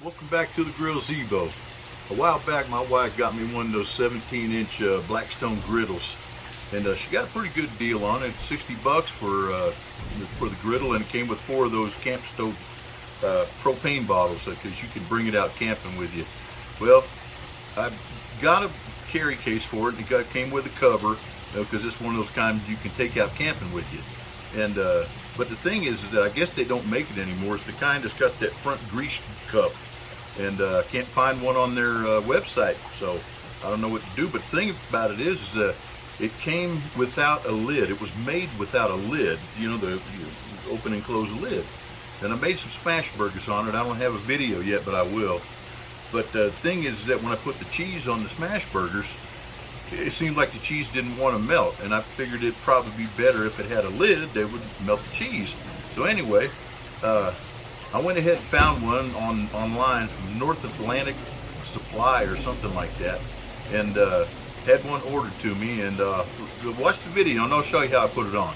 Welcome back to the Grill Zevo. A while back my wife got me one of those 17-inch Blackstone griddles, and she got a pretty good deal on it. 60 bucks for the griddle, and it came with 4 of those camp stove propane bottles because you can bring it out camping with you. Well, I got a carry case for it, and it came with a cover because it's one of those kinds you can take out camping with you. And but the thing is that I guess they don't make it anymore. It's the kind that's got that front grease cup, and I can't find one on their website, so I don't know what to do. But the thing about it is it came without a lid. It was made without a lid, you know, the open and close lid. And I made some smash burgers on it. I don't have a video yet, but I will. But the thing is that when I put the cheese on the smash burgers, it seemed like the cheese didn't want to melt, and I figured it'd probably be better if it had a lid. They would melt the cheese. So anyway, I went ahead and found one online from North Atlantic Supply or something like that, and had one ordered to me. And watch the video, and I'll show you how I put it on.